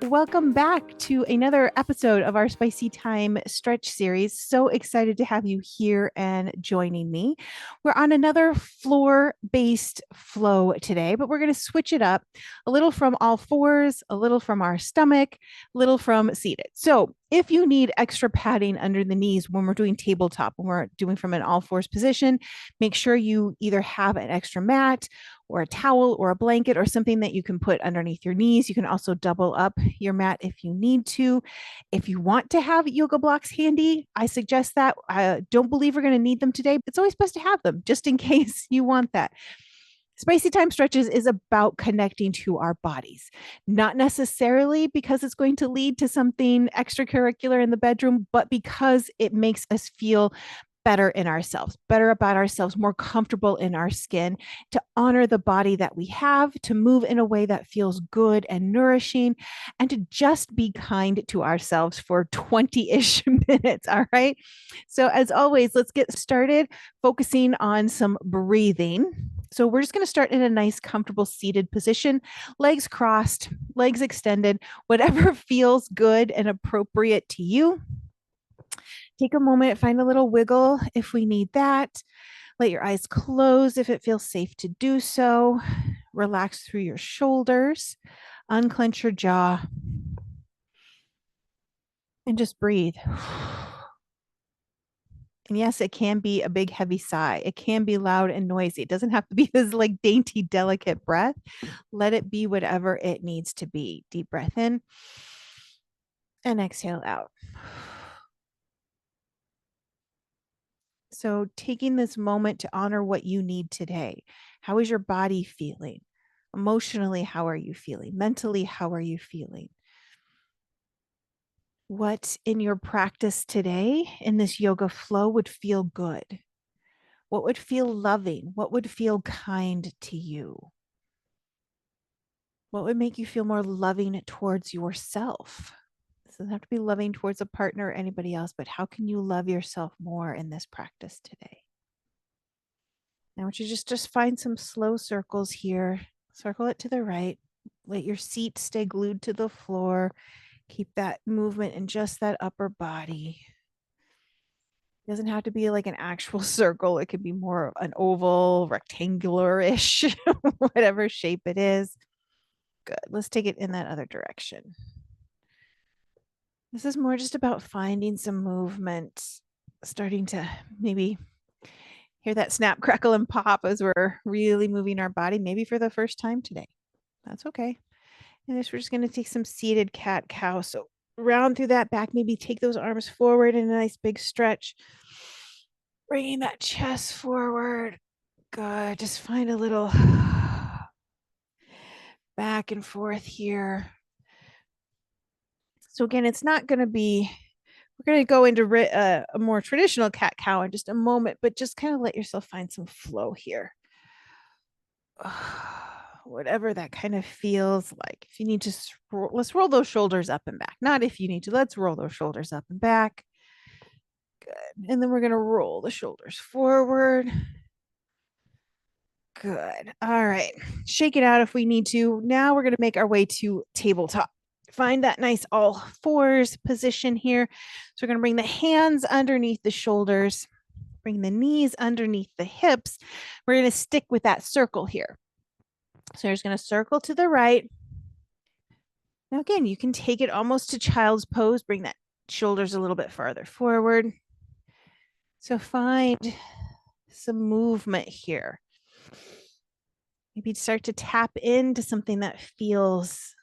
Welcome back to another episode of our Spicy Time Stretch series. So excited to have you here and joining me. We're on another floor based flow today, but we're going to switch it up a little from all fours, a little from our stomach, a little from seated. So if you need extra padding under the knees when we're doing tabletop, when we're doing from an all fours position, make sure you either have an extra mat or a towel or a blanket or something that you can put underneath your knees. You can also double up your mat if you need to. If you want to have yoga blocks handy, I suggest that. I don't believe we're going to need them today, but it's always best to have them just in case you want that. Spicy Time Stretches is about connecting to our bodies, not necessarily because it's going to lead to something extracurricular in the bedroom, but because it makes us feel better in ourselves, better about ourselves, more comfortable in our skin, to honor the body that we have, to move in a way that feels good and nourishing, and to just be kind to ourselves for 20-ish minutes. All right. So, as always, let's get started focusing on some breathing. So we're just going to start in a nice, comfortable seated position, legs crossed, legs extended, whatever feels good and appropriate to you. Take a moment, find a little wiggle if we need that. Let your eyes close if it feels safe to do so. Relax through your shoulders, unclench your jaw, and just breathe. And yes, it can be a big, heavy sigh. It can be loud and noisy. It doesn't have to be this like dainty, delicate breath. Let it be whatever it needs to be. Deep breath in and exhale out. So, taking this moment to honor what you need today. How is your body feeling? Emotionally, how are you feeling? Mentally, how are you feeling? What in your practice today in this yoga flow would feel good? What would feel loving? What would feel kind to you? What would make you feel more loving towards yourself? It doesn't have to be loving towards a partner or anybody else, but how can you love yourself more in this practice today? Now, I want you to just find some slow circles here. Circle it to the right. Let your seat stay glued to the floor. Keep that movement in just that upper body. It doesn't have to be like an actual circle. It could be more an oval, rectangular-ish, whatever shape it is. Good. Let's take it in that other direction. This is more just about finding some movement, starting to maybe hear that snap, crackle, and pop as we're really moving our body, maybe for the first time today. That's okay. And this, we're just going to take some seated cat cow. So round through that back, maybe take those arms forward in a nice big stretch. Bringing that chest forward. Good. Just find a little back and forth here. So again, it's not going to be, we're going to go into a more traditional cat cow in just a moment, but just kind of let yourself find some flow here. Whatever that kind of feels like. If you need to, let's roll those shoulders up and back. Not if you need to, let's roll those shoulders up and back. Good. And then we're going to roll the shoulders forward. Good. All right. Shake it out if we need to. Now we're going to make our way to tabletop. Find that nice all fours position here. So we're going to bring the hands underneath the shoulders, bring the knees underneath the hips. We're going to stick with that circle here. So you're just going to circle to the right. Now, again, you can take it almost to child's pose. Bring that shoulders a little bit farther forward. So find some movement here. Maybe start to tap into something that feels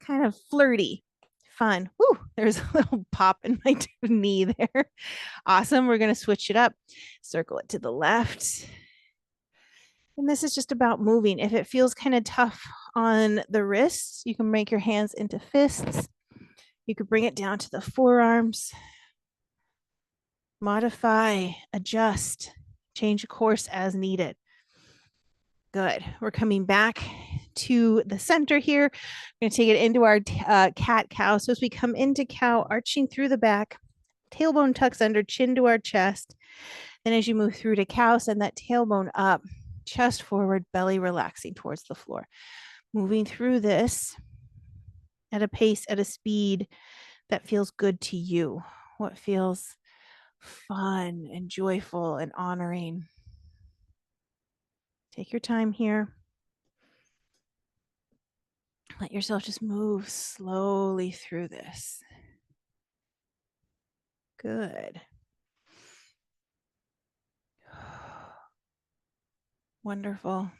kind of flirty, fun. Woo, there's a little pop in my knee there. Awesome. We're going to switch it up. Circle it to the left. And this is just about moving. If it feels kind of tough on the wrists, you can make your hands into fists. You could bring it down to the forearms. Modify, adjust, change course as needed. Good. We're coming back to the center here. We're going to take it into our cat cow. So as we come into cow, arching through the back, tailbone tucks under, chin to our chest. Then as you move through to cow, send that tailbone up, chest forward, belly relaxing towards the floor. Moving through this. at a pace, at a speed that feels good to you, what feels fun and joyful and honoring. Take your time here. Let yourself just move slowly through this. Good. Wonderful.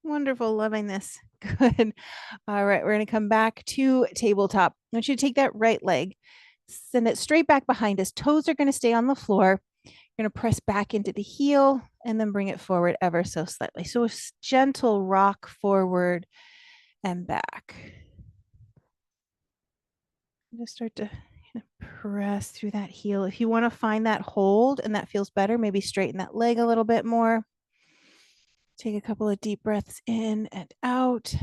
Wonderful. Loving this. Good. All right. We're going to come back to tabletop. I want you to take that right leg, send it straight back behind us. Toes are going to stay on the floor. You're going to press back into the heel and then bring it forward ever so slightly. So a gentle rock forward and back. Just start to press through that heel. If you want to find that hold and that feels better, maybe straighten that leg a little bit more. Take a couple of deep breaths in and out.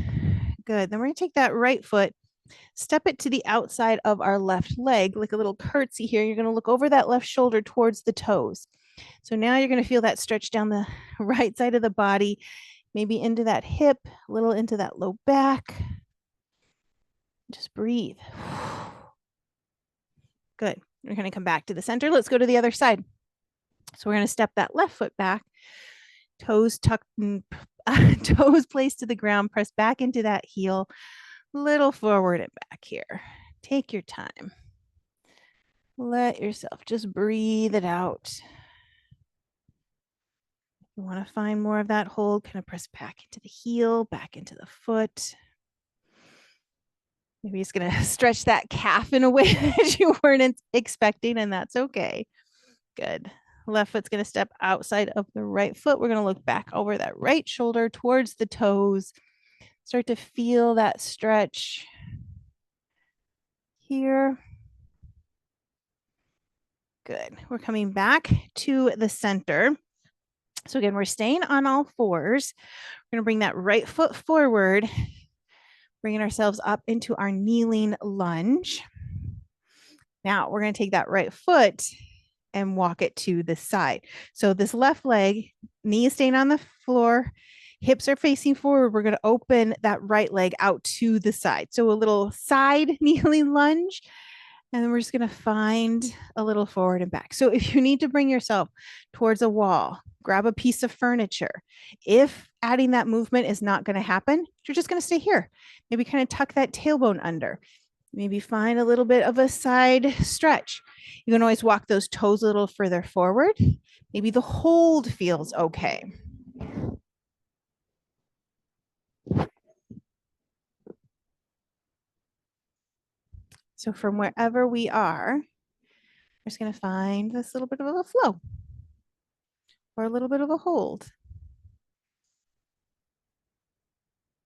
Good. Then we're going to take that right foot, step it to the outside of our left leg, like a little curtsy here. You're going to look over that left shoulder towards the toes. So now you're going to feel that stretch down the right side of the body, maybe into that hip, a little into that low back. Just breathe. Good. We're going to come back to the center. Let's go to the other side. So we're going to step that left foot back, toes tucked and toes placed to the ground, press back into that heel, little forward and back here. Take your time. Let yourself just breathe it out. You want to find more of that hold, kind of press back into the heel, back into the foot. Maybe it's going to stretch that calf in a way that you weren't expecting, and that's okay. Good. Left foot's going to step outside of the right foot. We're going to look back over that right shoulder towards the toes. Start to feel that stretch here. Good. We're coming back to the center. So again, we're staying on all fours. We're going to bring that right foot forward, bringing ourselves up into our kneeling lunge. Now we're going to take that right foot and walk it to the side. So this left leg, knee is staying on the floor, hips are facing forward. We're going to open that right leg out to the side. So a little side kneeling lunge. And then we're just going to find a little forward and back. So if you need to bring yourself towards a wall, grab a piece of furniture. If adding that movement is not going to happen, you're just going to stay here. Maybe kind of tuck that tailbone under. Maybe find a little bit of a side stretch. You can always walk those toes a little further forward. Maybe the hold feels okay. So from wherever we are, we're just going to find this little bit of a flow or a little bit of a hold.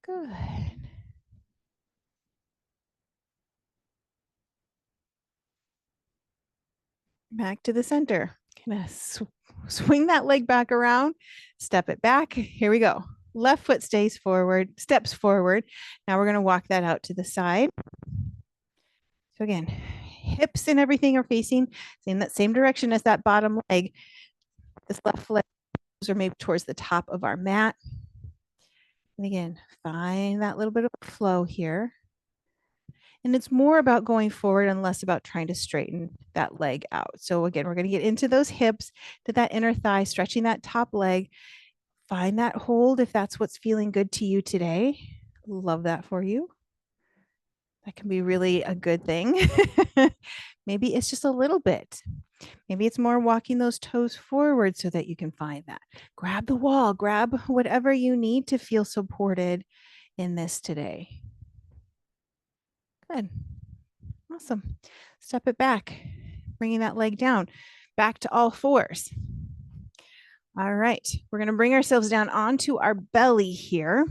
Good. Back to the center. Kind of swing that leg back around, step it back. Here we go. Left foot stays forward, steps forward. Now we're going to walk that out to the side. So again, hips and everything are facing in that same direction as that bottom leg. This left leg are maybe towards the top of our mat. And again, find that little bit of flow here. And it's more about going forward and less about trying to straighten that leg out. So again, we're going to get into those hips, to that inner thigh, stretching that top leg. Find that hold if that's what's feeling good to you today. Love that for you. That can be really a good thing. Maybe it's just a little bit. Maybe it's more walking those toes forward so that you can find that. Grab the wall, grab whatever you need to feel supported in this today. Good. Awesome. Step it back, bringing that leg down, back to all fours. All right. We're going to bring ourselves down onto our belly here.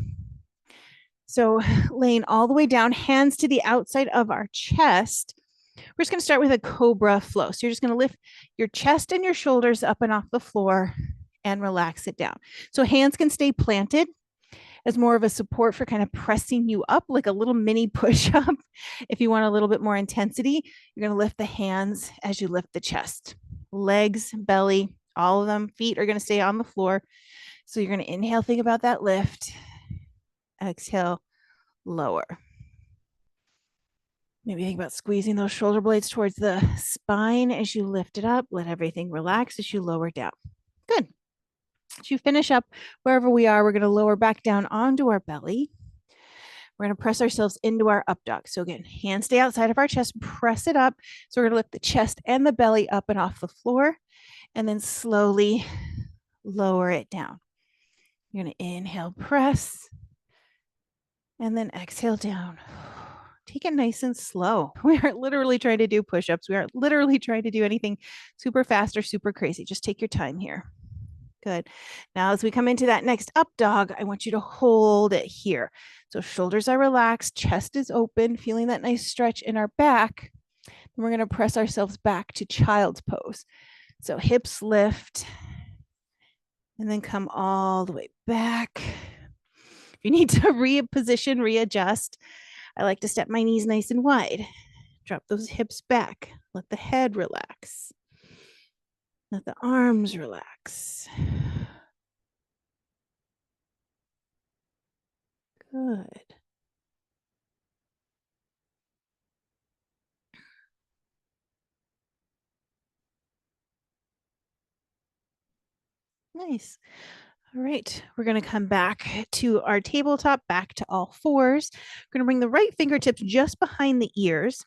So laying all the way down, hands to the outside of our chest. We're just going to start with a cobra flow. So you're just going to lift your chest and your shoulders up and off the floor and relax it down. So hands can stay planted as more of a support for kind of pressing you up, like a little mini push-up. If you want a little bit more intensity, you're going to lift the hands as you lift the chest. Legs, belly, all of them. Feet are going to stay on the floor. So you're going to inhale, think about that lift. Exhale, lower. Maybe think about squeezing those shoulder blades towards the spine as you lift it up. Let everything relax as you lower down. Good. As you finish up wherever we are, we're going to lower back down onto our belly. We're going to press ourselves into our up dog. So again, hands stay outside of our chest, press it up. So we're going to lift the chest and the belly up and off the floor, and then slowly lower it down. You're going to inhale, press, and then exhale down. Take it nice and slow. We aren't literally trying to do push-ups. We aren't literally trying to do anything super fast or super crazy. Just take your time here. Good. Now, as we come into that next up dog, I want you to hold it here. So shoulders are relaxed, chest is open, feeling that nice stretch in our back. And we're going to press ourselves back to child's pose. So hips lift and then come all the way back. If you need to reposition, readjust, I like to step my knees nice and wide. Drop those hips back. Let the head relax. Let the arms relax. Good. Nice. All right, we're going to come back to our tabletop, back to all fours. We're going to bring the right fingertips just behind the ears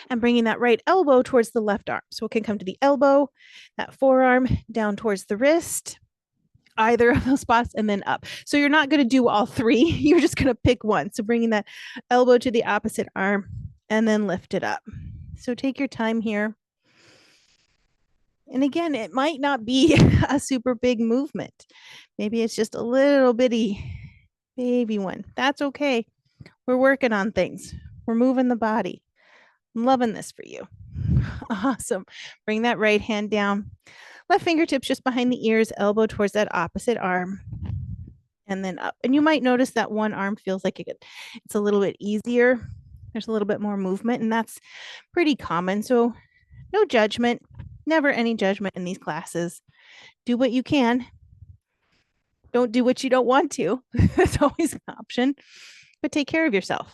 and bringing that right elbow towards the left arm. So it can come to the elbow, that forearm down towards the wrist, either of those spots, and then up. So you're not going to do all three. You're just going to pick one. So bringing that elbow to the opposite arm and then lift it up. So take your time here. And again, it might not be a super big movement. Maybe it's just a little bitty baby one. That's okay. We're working on things. We're moving the body. I'm loving this for you. Awesome. Bring that right hand down. Left fingertips just behind the ears, elbow towards that opposite arm, and then up. And you might notice that one arm feels like it's a little bit easier. There's a little bit more movement, and that's pretty common. So no judgment. Never any judgment in these classes. Do what you can. Don't do what you don't want to. That's always an option, but take care of yourself.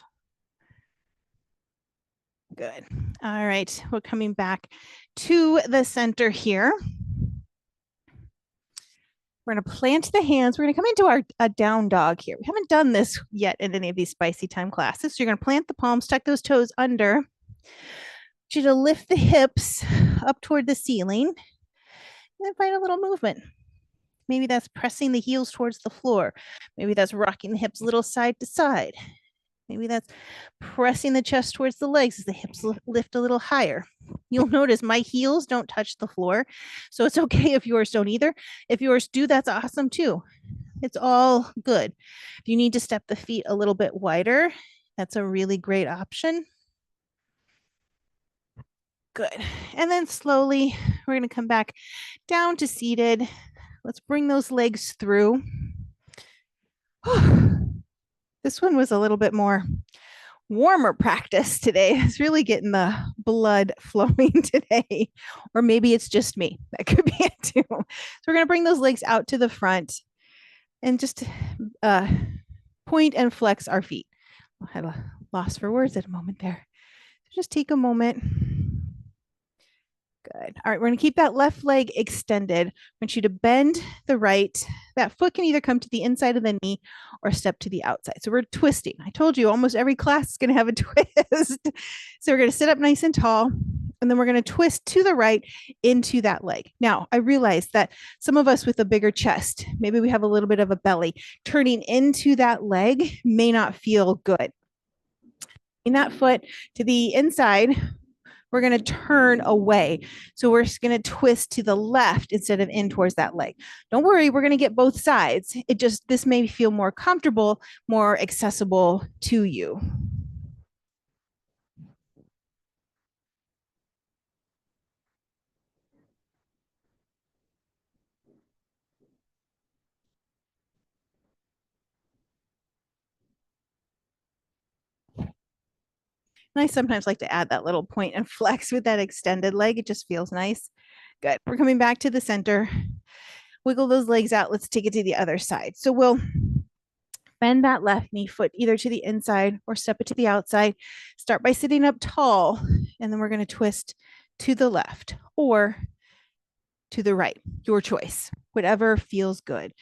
Good. All right. We're coming back to the center here. We're going to plant the hands. We're going to come into our down dog here. We haven't done this yet in any of these spicy time classes. So you're going to plant the palms, tuck those toes under. I want you to lift the hips up toward the ceiling and find a little movement. Maybe that's pressing the heels towards the floor. Maybe that's rocking the hips a little side to side. Maybe that's pressing the chest towards the legs as the hips lift a little higher. You'll notice my heels don't touch the floor. So it's okay if yours don't either. If yours do, that's awesome too. It's all good. If you need to step the feet a little bit wider, that's a really great option. Good. And then slowly, we're going to come back down to seated. Let's bring those legs through. This one was a little bit more warmer practice today. It's really getting the blood flowing today. Or maybe it's just me. That could be it too. So we're going to bring those legs out to the front and just point and flex our feet. I had a loss for words at a moment there. So just take a moment. Good. All right, we're going to keep that left leg extended. I want you to bend the right. That foot can either come to the inside of the knee or step to the outside. So we're twisting. I told you almost every class is going to have a twist. So we're going to sit up nice and tall, and then we're going to twist to the right into that leg. Now, I realize that some of us with a bigger chest, maybe we have a little bit of a belly, turning into that leg may not feel good. In that foot to the inside, we're going to turn away. So we're just going to twist to the left instead of in towards that leg. Don't worry, we're going to get both sides. This may feel more comfortable, more accessible to you. And I sometimes like to add that little point and flex with that extended leg. It just feels nice. Good. We're coming back to the center. Wiggle those legs out. Let's take it to the other side. So we'll Bend that left knee foot either to the inside or step it to the outside. Start by sitting up tall, and then we're going to twist to the left or to the right, your choice, whatever feels good.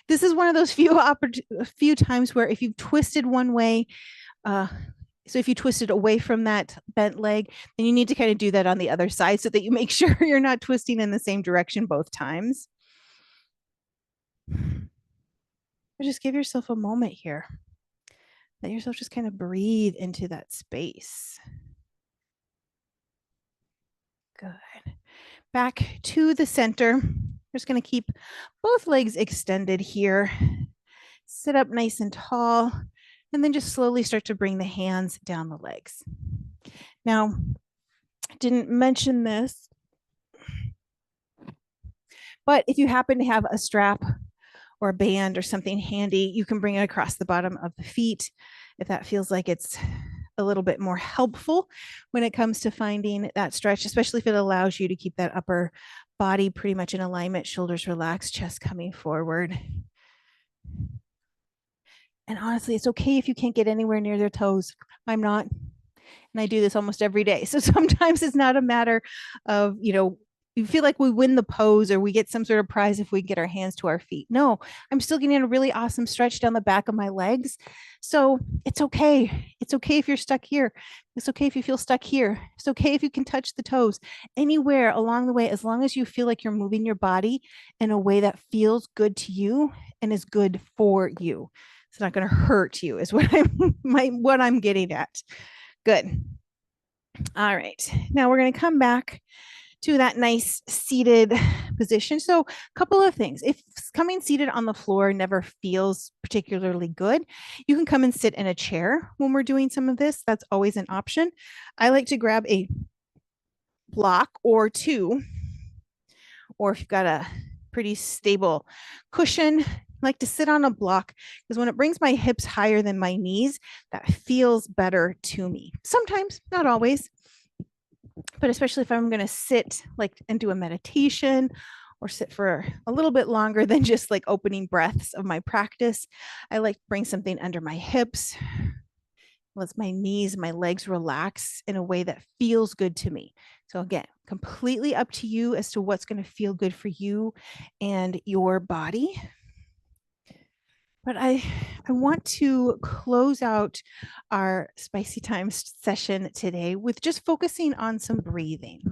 This is one of those few times where if you've twisted one way, so if you twisted away from that bent leg, then you need to kind of do that on the other side so that you make sure you're not twisting in the same direction both times. But just give yourself a moment here. Let yourself just kind of breathe into that space. Good. Back to the center. We're just going to keep both legs extended here. Sit up nice and tall, and then just slowly start to bring the hands down the legs. Now, I didn't mention this, but if you happen to have a strap or a band or something handy, you can bring it across the bottom of the feet if that feels like it's a little bit more helpful when it comes to finding that stretch, especially if it allows you to keep that upper body pretty much in alignment, shoulders relaxed, chest coming forward. And honestly, it's okay if you can't get anywhere near their toes. I'm not, and I do this almost every day. So sometimes it's not a matter of, you feel like we win the pose or we get some sort of prize if we get our hands to our feet. No, I'm still getting a really awesome stretch down the back of my legs. So it's okay. It's okay if you're stuck here. It's okay if you feel stuck here. It's okay if you can touch the toes anywhere along the way, as long as you feel like you're moving your body in a way that feels good to you and is good for you. It's not going to hurt you is what I'm getting at. Good. All right. Now we're going to come back to that nice seated position. So a couple of things. If coming seated on the floor never feels particularly good, you can come and sit in a chair when we're doing some of this. That's always an option. I like to grab a block or two, or if you've got a pretty stable cushion, I like to sit on a block because when it brings my hips higher than my knees, that feels better to me. Sometimes, not always, but especially if I'm going to sit and do a meditation or sit for a little bit longer than just like opening breaths of my practice, I like to bring something under my hips, lets my knees, my legs relax in a way that feels good to me. So again, completely up to you as to what's going to feel good for you and your body. But I want to close out our spicy time session today with just focusing on some breathing.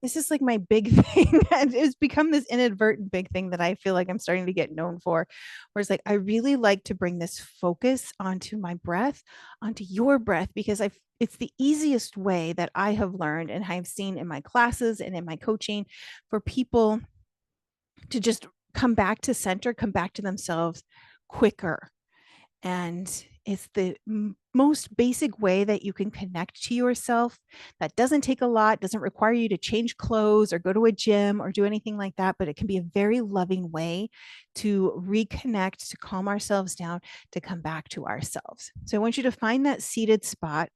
This is like my big thing. And it's become this inadvertent big thing that I feel like I'm starting to get known for. Whereas like I really like to bring this focus onto my breath, onto your breath, because it's the easiest way that I have learned and I've seen in my classes and in my coaching for people to just come back to center, come back to themselves quicker. And it's the most basic way that you can connect to yourself. That doesn't take a lot, doesn't require you to change clothes or go to a gym or do anything like that, but it can be a very loving way to reconnect, to calm ourselves down, to come back to ourselves. So I want you to find that seated spot,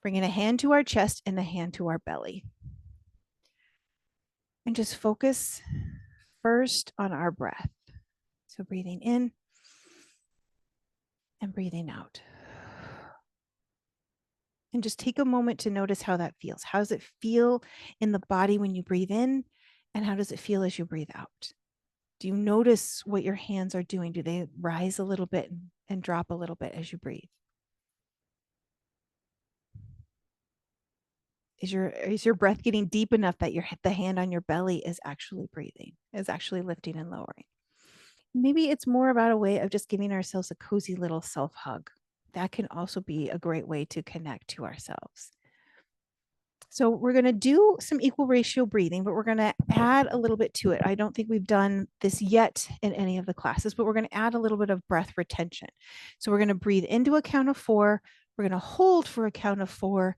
bringing a hand to our chest and a hand to our belly. And just focus first on our breath. So breathing in and breathing out. And just take a moment to notice how that feels. How does it feel in the body when you breathe in? And how does it feel as you breathe out? Do you notice what your hands are doing? Do they rise a little bit and drop a little bit as you breathe? Is your breath getting deep enough that the hand on your belly is actually breathing, is actually lifting and lowering? Maybe it's more about a way of just giving ourselves a cozy little self hug. That can also be a great way to connect to ourselves. So we're going to do some equal ratio breathing, but we're going to add a little bit to it. I don't think we've done this yet in any of the classes, but we're going to add a little bit of breath retention. So we're going to breathe into a count of 4. We're going to hold for a count of 4,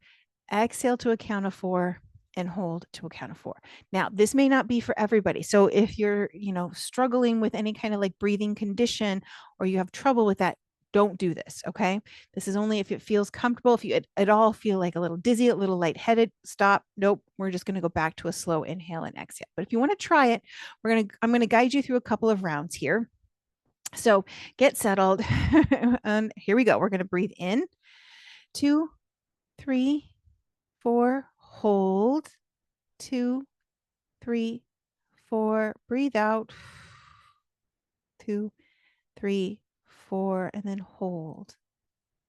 exhale to a count of 4, and hold to a count of 4. Now, this may not be for everybody. So if you're, struggling with any kind of like breathing condition or you have trouble with that, don't do this. Okay. This is only if it feels comfortable. If you at all feel like a little dizzy, a little lightheaded, stop. Nope. We're just going to go back to a slow inhale and exhale. But if you want to try it, I'm going to guide you through a couple of rounds here. So get settled. And here we go. We're going to breathe in, 2, 3, 4, hold, 2, 3, 4, breathe out, 2, 3, 4, and then hold,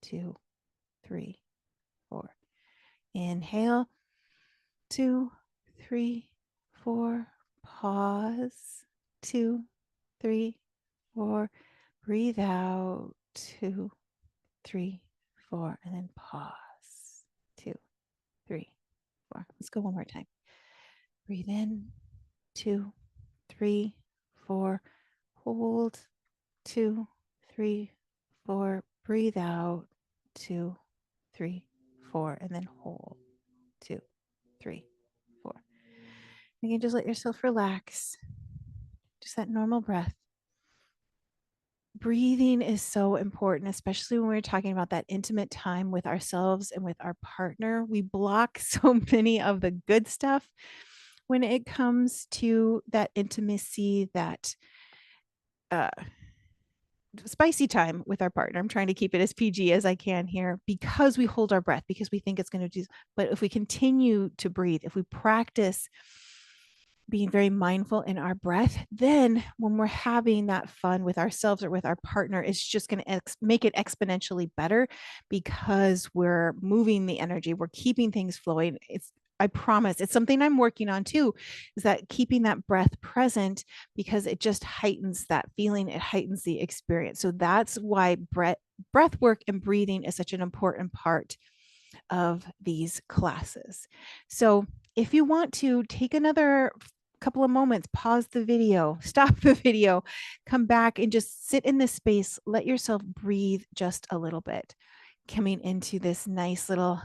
2, 3, 4. Inhale, 2, 3, 4, pause, 2, 3, 4, breathe out, 2, 3, 4, and then pause, 2, 3, 4. Let's go one more time. Breathe in, 2, 3, 4, hold, 2, 3, 4, breathe out, 2, 3, 4, and then hold, 2, 3, 4. You can just let yourself relax, just that normal breath. Breathing is so important, especially when we're talking about that intimate time with ourselves and with our partner. We block so many of the good stuff when it comes to that intimacy, that uh, spicy time with our partner. I'm trying to keep it as PG as I can here because we hold our breath, because we think it's going to do. But if we continue to breathe, if we practice being very mindful in our breath, then when we're having that fun with ourselves or with our partner, it's just going to make it exponentially better because we're moving the energy, we're keeping things flowing. I promise it's something I'm working on too, is that keeping that breath present, because it just heightens that feeling, it heightens the experience. So that's why breath work and breathing is such an important part of these classes. So if you want to take another couple of moments, pause the video, stop the video, come back and just sit in this space, let yourself breathe just a little bit, coming into this nice little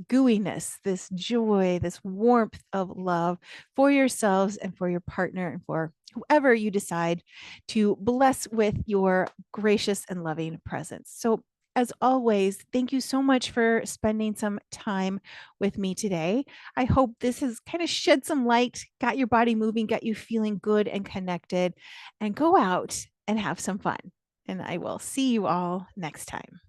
gooiness, this joy, this warmth of love for yourselves and for your partner and for whoever you decide to bless with your gracious and loving presence. So as always, thank you so much for spending some time with me today. I hope this has kind of shed some light, got your body moving, got you feeling good and connected, and go out and have some fun. And I will see you all next time.